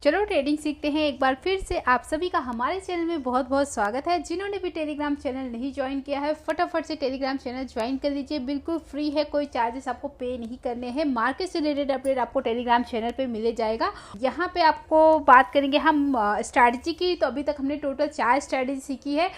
चलो ट्रेडिंग सीखते हैं। एक बार फिर से आप सभी का हमारे चैनल में बहुत बहुत स्वागत है। जिन्होंने भी टेलीग्राम चैनल नहीं ज्वाइन किया है फटाफट से टेलीग्राम चैनल ज्वाइन कर लीजिए। बिल्कुल फ्री है, कोई चार्जेस आपको पे नहीं करने हैं। मार्केट से रिलेटेड अपडेट आपको टेलीग्राम चैनल पे मिले जाएगा। यहाँ पे आपको बात करेंगे हम स्ट्रैटेजी की। तो अभी तक हमने टोटल 4 स्ट्रैटेजी सीखी है।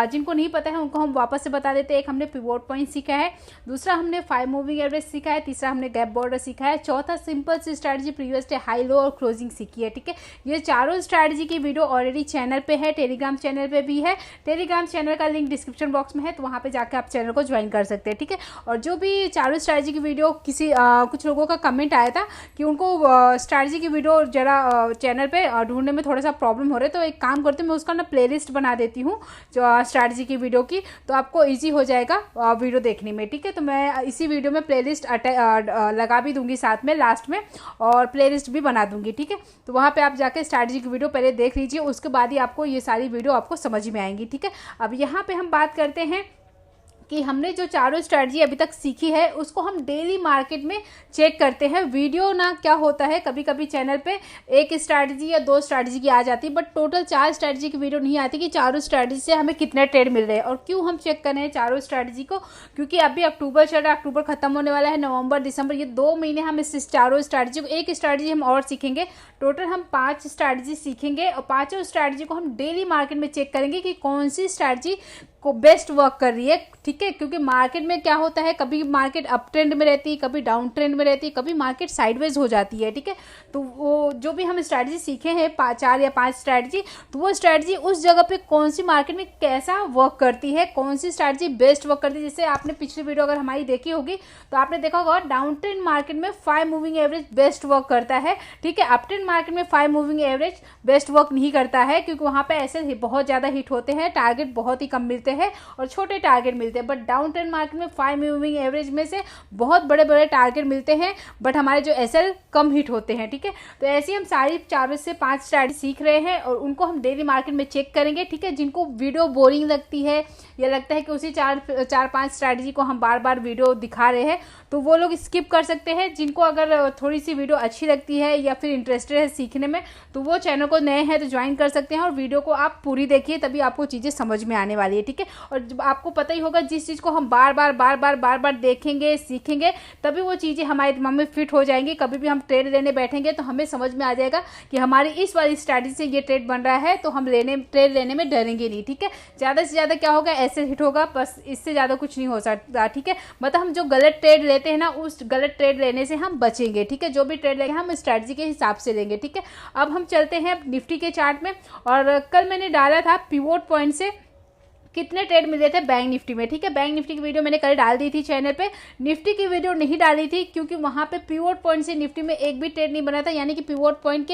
जिनको नहीं पता है उनको हम वापस से बता देते हैं। एक हमने पिवोट पॉइंट सीखा है, दूसरा हमने 5 मूविंग एवरेज सीखा है, तीसरा हमने गैप बॉर्डर सीखा है, चौथा सिंपल सी strategy previous day high low और क्लोजिंग सीखी है। ठीक है, ये चारों स्ट्रैटेजी की वीडियो ऑलरेडी चैनल पे है, टेलीग्राम चैनल पे भी है। टेलीग्राम चैनल का लिंक डिस्क्रिप्शन बॉक्स में है, तो वहाँ पे जाकर आप चैनल को ज्वाइन कर सकते हैं। ठीक है, और जो भी चारों स्ट्रैटेजी की वीडियो कुछ लोगों का कमेंट आया था कि उनको स्ट्रैटेजी की वीडियो जरा चैनल पे ढूंढने में थोड़ा सा प्रॉब्लम हो रहा है, तो एक काम करते हैं, मैं उसका ना प्लेलिस्ट बना देती हूँ जो स्ट्रैटेजी की वीडियो की, तो आपको ईजी हो जाएगा वीडियो देखने में। ठीक है, तो मैं इसी वीडियो में प्लेलिस्ट लगा भी दूंगी साथ में लास्ट में, और प्लेलिस्ट भी बना दूंगी। ठीक है, तो वहाँ पे आप जाके स्ट्रैटेजी की वीडियो पहले देख लीजिए, उसके बाद ही आपको ये सारी वीडियो आपको समझ में आएंगी। ठीक है, अब यहाँ पे हम बात करते हैं कि हमने जो चारों स्ट्रैटेजी अभी तक सीखी है उसको हम डेली मार्केट में चेक करते हैं। वीडियो ना क्या होता है, कभी कभी चैनल पे एक स्ट्रैटेजी या 2 स्ट्रैटेजी की आ जाती है, बट टोटल 4 स्ट्रैटेजी की वीडियो नहीं आती कि चारों स्ट्रैटेजी से हमें कितने ट्रेड मिल रहे हैं। और क्यों हम चेक कर रहे हैं चारों स्ट्रैटेजी को, क्योंकि अभी अक्टूबर चल रहा है, अक्टूबर खत्म होने वाला है, नवंबर दिसंबर ये 2 महीने हम इस चारों स्ट्रैटेजी को, एक स्ट्रैटेजी हम और सीखेंगे। टोटल हम 5 स्ट्रैटेजी सीखेंगे और पांचों स्ट्रैटेजी को हम डेली मार्केट में चेक करेंगे कि कौन सी स्ट्रैटेजी को बेस्ट वर्क कर रही है। ठीक है, क्योंकि मार्केट में क्या होता है, कभी मार्केट अप ट्रेंड में रहती है, कभी डाउन ट्रेंड में रहती है, कभी मार्केट साइडवेज हो जाती है। ठीक है, तो वो जो भी हम स्ट्रैटेजी सीखे हैं 4 या 5 स्ट्रैटेजी, तो वो स्ट्रैटेजी उस जगह पे कौन सी मार्केट में कैसा वर्क करती है, कौन सी स्ट्रैटेजी बेस्ट वर्क करती है। जैसे आपने पिछली वीडियो अगर हमारी देखी होगी तो आपने देखा होगा डाउन ट्रेंड मार्केट में 5 मूविंग एवरेज बेस्ट वर्क करता है। ठीक है, अप ट्रेंड मार्केट में 5 मूविंग एवरेज बेस्ट वर्क नहीं करता है, क्योंकि वहां पे ऐसे बहुत ज्यादा हिट होते हैं, टारगेट बहुत ही कम मिलते हैं और छोटे टारगेट मिलते हैं। बट डाउन ट्रेंड मार्केट में 5 मूविंग एवरेज में से बहुत बड़े बड़े टारगेट मिलते हैं, बट हमारे जो एसएल कम हिट होते हैं। ठीक है, तो ऐसे हम सारी 4 से 5 स्ट्रैटेजी सीख रहे हैं और उनको हम डेली मार्केट में चेक करेंगे। ठीक है, जिनको वीडियो बोरिंग लगती है या लगता है कि उसी 4-5 स्ट्रैटेजी को हम बार बार वीडियो दिखा रहे हैं, तो वो लोग स्किप कर सकते हैं। जिनको अगर थोड़ी सी वीडियो अच्छी लगती है या फिर इंटरेस्टेड है सीखने में, तो वो चैनल को नए हैं तो ज्वाइन कर सकते हैं और वीडियो को आप पूरी देखिए, तभी आपको चीज़ें समझ में आने वाली है। ठीक है, और आपको पता ही होगा जिस चीज़ को हम बार बार देखेंगे सीखेंगे, तभी वो चीज़ें हमारे दिमाग में फिट हो जाएंगी। कभी भी हम ट्रेड लेने बैठेंगे तो हमें समझ में आ जाएगा कि हमारी इस वाली स्ट्रैटेजी से ये ट्रेड बन रहा है, तो हम ट्रेड लेने में डरेंगे नहीं। ठीक है, ज़्यादा से ज़्यादा क्या होगा, ऐसे हिट होगा, बस इससे ज़्यादा कुछ नहीं हो सकता। ठीक है, मतलब हम जो गलत ट्रेड लेते हैं ना, उस गलत ट्रेड लेने से हम बचेंगे। ठीक है, जो भी ट्रेड लेंगे हम स्ट्रैटेजी के हिसाब से लेंगे। ठीक है, अब हम चलते हैं निफ्टी के चार्ट में। और कल मैंने डाला था पिवोट पॉइंट से कितने ट्रेड मिले थे बैंक निफ्टी में। ठीक है, बैंक निफ्टी की वीडियो मैंने कल डाल दी थी चैनल पे। निफ्टी की वीडियो नहीं डाली थी क्योंकि वहां पे पिवोट पॉइंट से निफ्टी में एक भी ट्रेड नहीं बना था, यानी कि पिवोट पॉइंट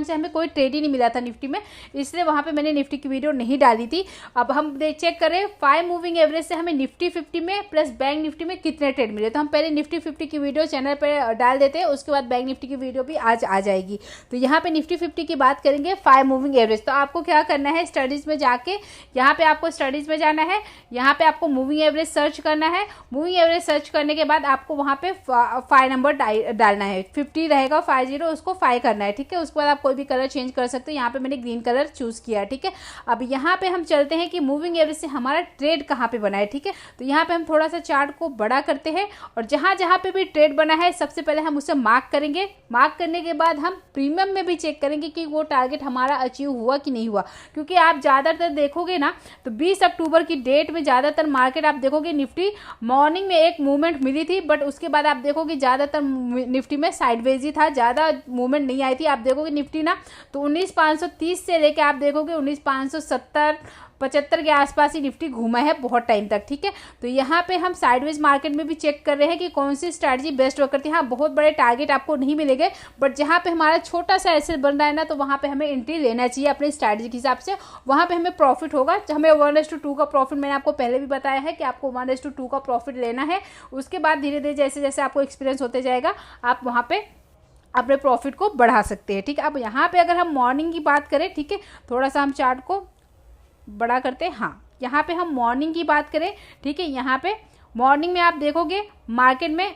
से हमें कोई ट्रेड ही नहीं मिला था निफ्टी में, इसलिए वहां पे मैंने निफ्टी की वीडियो नहीं डाली थी। अब हम चेक करें 5 मूविंग एवरेज से हमें निफ्टी 50 में प्लस बैंक निफ्टी में कितने ट्रेड मिले। तो हम पहले निफ्टी 50 की वीडियो चैनल पर डाल देते हैं, उसके बाद बैंक निफ्टी की वीडियो भी आज आ जाएगी। तो यहाँ पे निफ्टी 50 की बात करेंगे 5 मूविंग एवरेज। तो आपको क्या करना है, स्टडीज में जाके यहाँ पे आपको स्टडीज में जाना है, यहाँ पे आपको मूविंग एवरेज सर्च करना है। मूविंग एवरेज सर्च करने के बाद आपको वहाँ पे 5 नंबर डालना है, 50 रहेगा 50, उसको 5 करना है। ठीक है, उसके बाद आप कोई भी कलर चेंज कर सकते हो। यहाँ पे मैंने ग्रीन कलर चूज किया। ठीक है, अब यहाँ पे हम चलते हैं कि मूविंग एवरेज से हमारा ट्रेड कहाँ पे बना है। ठीक है, तो यहाँ पे हम थोड़ा सा चार्ट को बड़ा करते हैं और जहां जहां पे भी ट्रेड बना है सबसे पहले हम उसे मार्क करेंगे। मार्क करने के बाद हम प्रीमियम में भी चेक करेंगे कि वो टारगेट हमारा अचीव हुआ कि नहीं हुआ, क्योंकि आप ज्यादातर देखोगे ना तो 20 अक्टूबर की डेट में ज्यादातर मार्केट आप देखोगे निफ्टी मॉर्निंग में एक मूवमेंट मिली थी, बट उसके बाद आप देखोगे ज्यादातर निफ्टी में साइडवेज ही था, ज्यादा मूवमेंट नहीं आई थी। आप देखोगे निफ्टी ना तो 19,530 से लेके आप देखोगे 19,570 75 के आसपास ही निफ्टी घूमा है बहुत टाइम तक। ठीक है, तो यहाँ पे हम साइडवेज मार्केट में भी चेक कर रहे हैं कि कौन सी स्ट्रैटेजी बेस्ट वर्क करती है। हाँ, बहुत बड़े टारगेट आपको नहीं मिलेंगे, बट जहाँ पे हमारा छोटा सा एसएल बन रहा है ना, तो वहाँ पे हमें एंट्री लेना चाहिए अपनी स्ट्रैटेजी के हिसाब से, वहाँ पे हमें प्रॉफिट होगा। हमें 1:2 का प्रॉफिट मैंने आपको पहले भी बताया है कि आपको 1:2 का प्रॉफिट लेना है। उसके बाद धीरे धीरे जैसे जैसे आपको एक्सपीरियंस होते जाएगा आप वहाँ पे अपने प्रॉफिट को बढ़ा सकते हैं। ठीक है, अब यहाँ पे अगर हम मॉर्निंग की बात करें, ठीक है, थोड़ा सा हम चार्ट को बड़ा करते हैं। हाँ, यहाँ पे हम मॉर्निंग की बात करें, ठीक है, यहाँ पे मॉर्निंग में आप देखोगे मार्केट में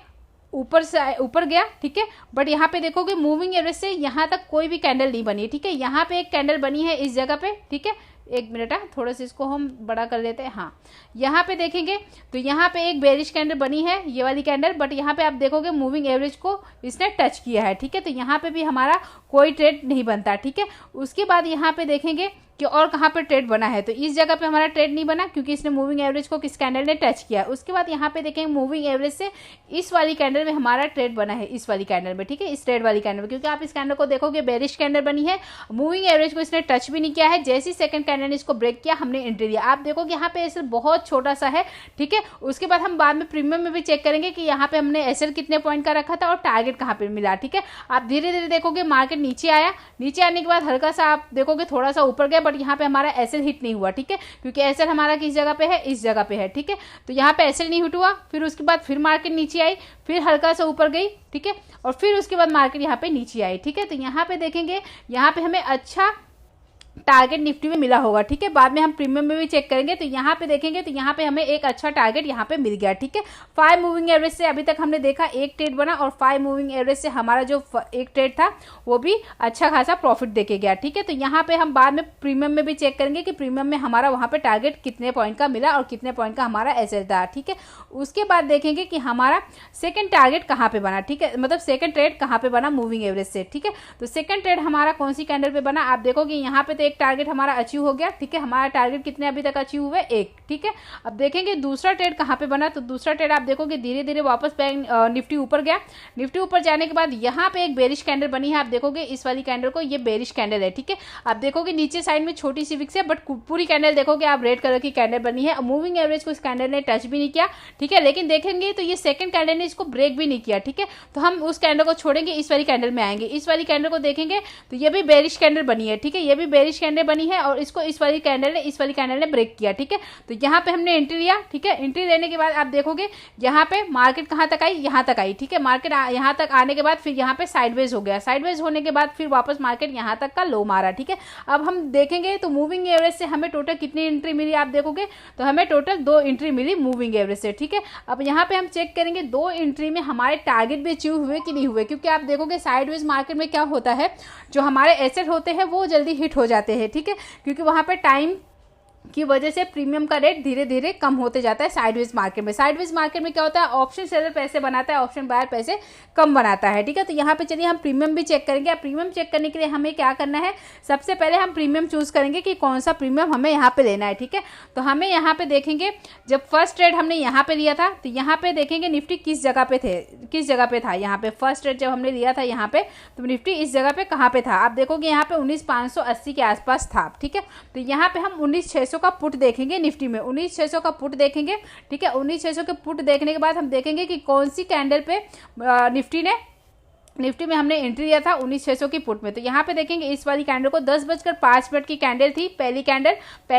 ऊपर से ऊपर गया, ठीक है। बट यहाँ पे देखोगे मूविंग एवरेज से यहाँ तक कोई भी कैंडल नहीं बनी है, ठीक है। यहाँ पे एक कैंडल बनी है इस जगह पे, ठीक है। एक मिनट है, थोड़ा सा इसको हम बड़ा कर लेते हैं। हाँ, यहाँ पे देखेंगे तो यहाँ पे एक बेरिश कैंडल बनी है, ये वाली कैंडल, बट यहाँ पे आप देखोगे मूविंग एवरेज को इसने टच किया है, ठीक है। तो यहाँ पे भी हमारा कोई ट्रेड नहीं बनता, ठीक है। उसके बाद यहाँ पे देखेंगे कि और कहाँ पर ट्रेड बना है, तो इस जगह पे हमारा ट्रेड नहीं बना क्योंकि इसने मूविंग एवरेज को किस कैंडल ने टच किया। उसके बाद यहाँ पे देखेंगे मूविंग एवरेज से इस वाली कैंडल में हमारा ट्रेड बना है, इस वाली कैंडल में, ठीक है, इस ट्रेड वाली कैंडल में, क्योंकि आप इस कैंडल को देखोगे बेरिश कैंडल बनी है, मूविंग एवरेज को इसने टच भी नहीं किया है। जैसे ही सेकंड कैंडल ने इसको ब्रेक किया, हमने एंट्री लिया। आप देखोगे यहाँ पे एसएल बहुत छोटा सा है, ठीक है। उसके बाद हम बाद में प्रीमियम में भी चेक करेंगे कि यहाँ पे हमने एसएल कितने पॉइंट का रखा था और टारगेट कहाँ पे मिला, ठीक है। आप धीरे धीरे देखोगे मार्केट नीचे आया, नीचे आने के बाद हल्का सा आप देखोगे थोड़ा सा ऊपर गया, बट यहाँ पे हमारा एसएल हिट नहीं हुआ, ठीक है, क्योंकि एसएल हमारा किस जगह पे है, इस जगह पे है, ठीक है। तो यहाँ पे एसएल नहीं हिट हुआ, फिर उसके बाद फिर मार्केट नीचे आई, फिर हल्का सा ऊपर गई, ठीक है, और फिर उसके बाद मार्केट यहाँ पे नीचे आई, ठीक है। तो यहाँ पे देखेंगे, यहाँ पे हमें अच्छा टारगेट निफ्टी में मिला होगा, ठीक है। बाद में हम प्रीमियम में भी चेक करेंगे, तो यहाँ पे देखेंगे तो यहाँ पे हमें एक अच्छा टारगेट यहाँ पे मिल गया, ठीक है। 5 मूविंग एवरेज से अभी तक हमने देखा एक ट्रेड बना, और 5 मूविंग एवरेज से हमारा जो एक ट्रेड था वो भी अच्छा खासा प्रॉफिट देके गया, ठीक है। तो यहाँ पे हम बाद में प्रीमियम में भी चेक करेंगे कि प्रीमियम में हमारा वहाँ पे टारगेट कितने पॉइंट का मिला और कितने पॉइंट का हमारा एसएल था, ठीक है। उसके बाद देखेंगे कि हमारा सेकेंड टारगेट कहाँ पे बना, ठीक है, मतलब सेकेंड ट्रेड कहाँ पे बना मूविंग एवरेज से, ठीक है। तो सेकेंड ट्रेड हमारा कौन सी कैंडल पे बना, आप देखोगे यहाँ पे तो एक टारगेट हमारा अचीव हो गया, ठीक है। हमारा टारगेट कितने अभी तक अचीव हुए, एक, ठीक है। अब देखेंगे दूसरा ट्रेड कहाँ पे बना, तो दूसरा ट्रेड आप देखोगे धीरे धीरे वापस निफ्टी ऊपर गया। निफ्टी ऊपर जाने के बाद यहाँ पे एक बेरिश कैंडल बनी है, आप देखोगे इस वाली कैंडल को, ये बेरिश कैंडल है, ठीक है। आप देखोगे नीचे साइड में छोटी सी विक्स है, बट पूरी कैंडल देखोगे आप रेड कलर की कैंडल बनी है। मूविंग एवरेज को इस कैंडल ने टच भी नहीं किया, ठीक है। लेकिन देखेंगे तो ये सेकंड कैंडल ने इसको ब्रेक भी नहीं किया, ठीक है। तो हम उस कैंडल को छोड़ेंगे, इस वाली कैंडल में आएंगे। इस वाली कैंडल को देखेंगे तो ये भी बेरिश कैंडल बनी है, ठीक है, ये भी बेरिश कैंडल बनी है, और इसको इस वाली कैंडल ने ब्रेक किया, ठीक है। तो यहाँ पे हमने एंट्री लिया, ठीक है। एंट्री लेने के बाद आप देखोगे यहाँ पे मार्केट कहाँ तक आई, यहाँ तक आई, ठीक है। मार्केट यहाँ तक आने के बाद फिर यहाँ पे साइडवेज हो गया, साइडवेज होने के बाद फिर वापस मार्केट यहाँ तक का लो मारा, ठीक है। अब हम देखेंगे तो मूविंग एवरेज से हमें टोटल कितनी एंट्री मिली, आप देखोगे तो हमें टोटल 2 एंट्री मिली मूविंग एवरेज से, ठीक है। अब यहाँ पे हम चेक करेंगे 2 एंट्री में हमारे टारगेट भी अचीव हुए कि नहीं हुए, क्योंकि आप देखोगे साइडवेज मार्केट में क्या होता है, जो हमारे एसेट होते हैं वो जल्दी हिट हो जाते हैं, ठीक है, क्योंकि वहाँ पे टाइम की वजह से प्रीमियम का रेट धीरे धीरे कम होते जाता है साइडवेज मार्केट में। साइडवेज मार्केट में क्या होता है, ऑप्शन सेलर पैसे बनाता है, ऑप्शन बायर पैसे कम बनाता है, ठीक है। तो यहाँ पे चलिए हम प्रीमियम भी चेक करेंगे। अब प्रीमियम चेक करने के लिए हमें क्या करना है, सबसे पहले हम प्रीमियम चूज करेंगे कि कौन सा प्रीमियम हमें यहाँ पे लेना है, ठीक है। तो हमें यहाँ पे देखेंगे, जब फर्स्ट ट्रेड हमने यहाँ पे लिया था तो यहाँ पे देखेंगे निफ्टी किस जगह पे था। यहाँ पे फर्स्ट ट्रेड जब हमने लिया था यहाँ पे, तो निफ्टी इस जगह पे कहाँ पे था, आप देखोगे यहाँ पे 19,580 के आसपास था, ठीक है। तो यहाँ पे हम 19,600 का पुट देखेंगे निफ्टी में, 19,600 का पुट देखेंगे, ठीक है। 19,600 के पुट देखने के बाद हम देखेंगे कि कौन सी कैंडल पे निफ्टी में हमने एंट्री लिया था 19,600 की पुट में। तो यहाँ पे देखेंगे इस वाली कैंडल को 10:05 की कैंडल थी, पहली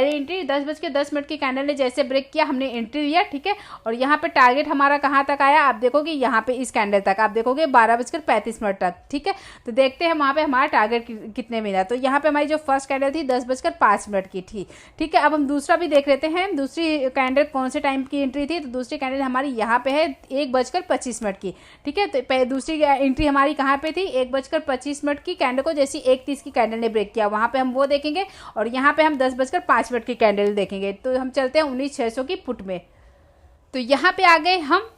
एंट्री 10:10 की कैंडल ने जैसे ब्रेक किया हमने एंट्री लिया, ठीक है। और यहाँ पे टारगेट हमारा कहाँ तक आया, आप देखोगे यहाँ पे इस कैंडल तक, आप देखोगे 12:35 तक, ठीक है। तो देखते हैं वहाँ पे हमारा टारगेट कितने मिला। तो यहाँ पे हमारी जो फर्स्ट कैंडल थी 10:05 की थी, ठीक है। अब हम दूसरा भी देख लेते हैं, दूसरी कैंडल कौन से टाइम की एंट्री थी। तो दूसरी कैंडल हमारी यहाँ पे है 1:25 की, ठीक है। तो दूसरी एंट्री हमारी कहां पे थी, 1:25 की कैंडल को जैसी 1:30 की कैंडल ने ब्रेक किया, वहां पे हम वो देखेंगे। और यहाँ पे हम 10:05 की कैंडल देखेंगे। तो हम चलते हैं 19,600 की पुट में। तो यहाँ पे आ गए हम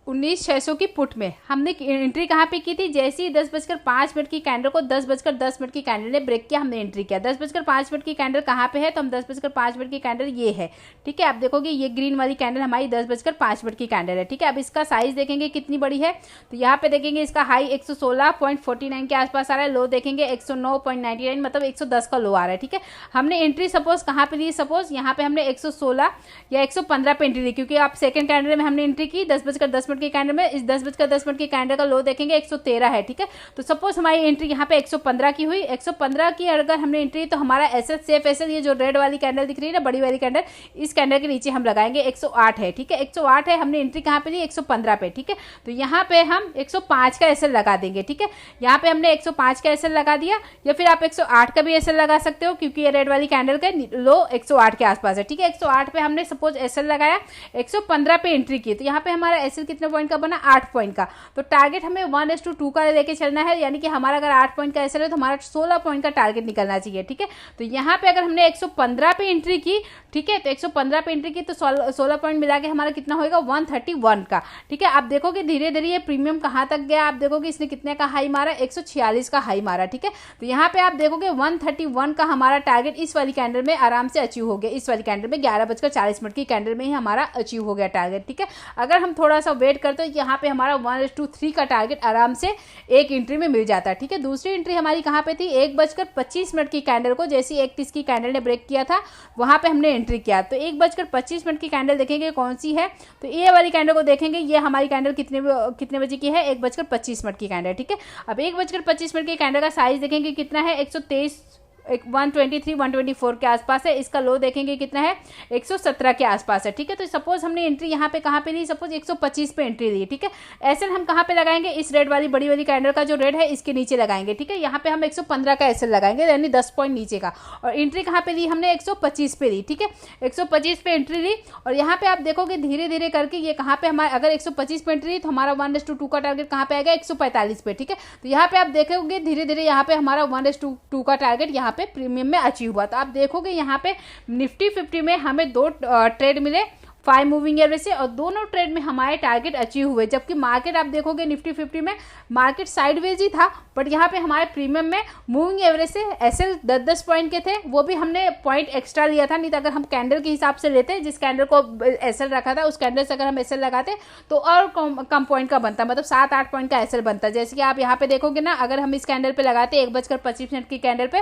19,600 की पुट में। हमने एंट्री कहाँ पे की थी, जैसे ही 10:05 की कैंडल को 10:10 की कैंडल ने ब्रेक किया, हमने एंट्री किया। 10:05 की कैंडल कहाँ पे है, तो हम 10:05 की कैंडल ये है, ठीक है। आप देखोगे ये ग्रीन वाली कैंडल हमारी 10:05 की कैंडल है, ठीक है। अब इसका साइज देखेंगे कितनी बड़ी है, तो यहाँ पे देखेंगे इसका हाई 116.49 के आसपास आ रहा है, लो देखेंगे 109.99, मतलब 110 का लो आ रहा है, ठीक है। हमने एंट्री सपोज कहाँ पे ली, सपोज यहाँ पे हमने 116 या 115 पे एंट्री ली, क्योंकि आप सेकंड कैंडल में हमने एंट्री की 10:10 की कैंडल में। इस 10:10 की कैंडल का लो देखेंगे 113 है, ठीक है। तो सपोज हमारी एंट्री यहाँ पे 115 की हुई, 115 की अगर हमने एंट्री, तो हमारा एसएल सेफ एसएल ये जो रेड वाली कैंडल दिख रही है ना, बड़ी वाली कैंडल, इस कैंडल के नीचे हम लगाएंगे 108 है, ठीक है। 108 है, हमने एंट्री कहाँ पे ली 115 पे, ठीक है। तो यहाँ पे हम 105 का एसएल लगा देंगे, ठीक है। यहाँ पे हमने 105 का एसएल लगा दिया, या फिर आप 108 का भी एसएल लगा सकते हो, क्योंकि ये रेड वाली कैंडल का लो 108 के आसपास है, ठीक है। 108 पे हमने सपोज एसएल लगाया, 115 पे एंट्री की, तो यहाँ पे हमारा एसएल कितना कितने पॉइंट का बना, 8 पॉइंट का। तो टारगेट हमें 1:2 का लेके चलना है, यानी कि हमारा अगर 8 पॉइंट का एसएल है तो हमारा 16 पॉइंट का टारगेट निकलना चाहिए। ठीक है, तो यहाँ पे अगर हमने 115 पे एंट्री की, ठीक है, तो 115 पे एंट्री की तो 16 पॉइंट मिला के हमारा कितना होगा, 131 का। ठीक है, आप देखोगे धीरे धीरे ये प्रीमियम कहाँ तक गया, आप देखोगे इसने कितने का हाई मारा, 146 का हाई मारा। ठीक है, तो यहाँ पे आप देखोगे 131 का हमारा टारगेट इस वाली कैंडल में आराम से अचीव हो गया। इस वाली कैंडल में 11:40 की कैंडल में ही हमारा अचीव हो गया टारगेट। ठीक है, अगर हम थोड़ा सा वेट करते तो यहाँ पे हमारा 1:3 का टारगेट आराम से एक एंट्री में मिल जाता है। ठीक है, दूसरी एंट्री हमारी कहाँ पे थी, 1:25 की कैंडल को जैसे 1:30 की कैंडल ने ब्रेक किया था वहां पे हमने एंट्री किया। तो 1:25 की कैंडल देखेंगे कौन सी है, तो ये वाली कैंडल को देखेंगे, ये हमारी कैंडल कितने बजे की है, 1:25 की कैंडल। ठीक है, अब 1:25 की कैंडल का साइज देखेंगे कितना है, 123 124 के आसपास है। इसका लो देखेंगे कितना है, 117 के आसपास है। ठीक है, तो सपोज हमने एंट्री यहाँ पे कहाँ पे ली, सपोज 125 पे एंट्री ली। ठीक है, एसएल हम कहाँ पे लगाएंगे, इस रेड वाली बड़ी वाली कैंडल का जो रेड है इसके नीचे लगाएंगे। ठीक है, यहाँ पे हम 115 का एसएल लगाएंगे, यानी 10 पॉइंट नीचे का। और एंट्री कहाँ पे ली हमने, 125 पे ली। ठीक है, 125 पे एंट्री ली और यहाँ पे आप देखोगे धीरे धीरे करके ये कहाँ पे हमारा, अगर 125 पे एंट्री ली तो हमारा 1:2 का टारगेट कहाँ पे आएगा, 145 पे। ठीक है, तो यहाँ पे आप देखोगे धीरे धीरे यहाँ पे हमारा 1:2 का टारगेट यहाँ पे प्रीमियम में अचीव हुआ। तो आप देखोगे यहाँ पे निफ्टी 50 में हमें 2 ट्रेड मिले 5 मूविंग एवरेज से, और दोनों ट्रेड में हमारे टारगेट अचीव हुए। जबकि मार्केट आप देखोगे निफ्टी 50 में मार्केट साइडवेज ही था, बट यहाँ पे हमारे प्रीमियम में मूविंग एवरेज से एसएल 10-10 पॉइंट के थे, वो भी हमने पॉइंट एक्स्ट्रा लिया था। नहीं तो अगर हम कैंडल के हिसाब से लेते, जिस कैंडल को एसएल रखा था उस कैंडल से अगर हम एसएल लगाते तो और कम पॉइंट का बनता, मतलब 7-8 पॉइंट का एसएल बनता। जैसे कि आप यहाँ पे देखोगे ना, अगर हम इस कैंडल पे लगाते 1:25 की कैंडल पे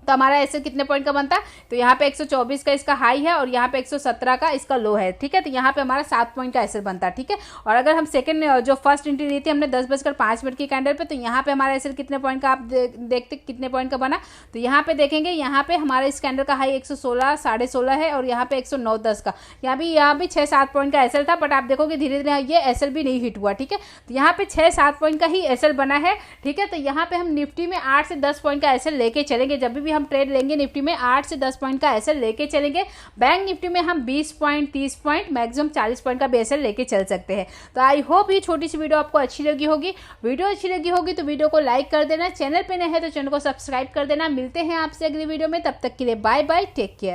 तो हमारा ऐसे कितने पॉइंट का बनता है, तो यहाँ पे 124 का इसका हाई है और यहाँ पे 117 का इसका लो है। ठीक है, तो यहाँ पे हमारा 7 पॉइंट का एसएल बनता है। ठीक है, और अगर हम सेकंड जो फर्स्ट एंट्री ली थी हमने 10:05 की कैंडल पे, तो यहाँ पे हमारा एसएल कितने पॉइंट का आप देखते कितने पॉइंट का बना, तो यहाँ पे देखेंगे यहाँ पे हमारा इस कैंडल का हाई 116 16.5 है और यहाँ पे 109.10 का, यहाँ भी 6-7 पॉइंट का एसएल था, बट आप देखोगे धीरे धीरे ये एसएल भी नहीं हिट हुआ। ठीक है, तो यहाँ पे 6-7 पॉइंट का ही एसएल बना है। ठीक है, तो यहाँ पे हम निफ्टी में 8 से 10 पॉइंट का एसएल लेके चलेंगे। जब भी हम ट्रेड लेंगे निफ्टी में 8 से 10 पॉइंट का एसएल लेके चलेंगे। बैंक निफ्टी में हम 20 पॉइंट 30 पॉइंट मैक्सिमम 40 पॉइंट का भी एसएल लेके चल सकते हैं। तो आई होप ये छोटी सी वीडियो आपको अच्छी लगी होगी। वीडियो अच्छी लगी होगी तो वीडियो को लाइक कर देना, चैनल पे नए हैं तो चैनल को सब्सक्राइब कर देना। मिलते हैं आपसे अगली वीडियो में, तब तक के लिए बाय बाय, टेक केयर।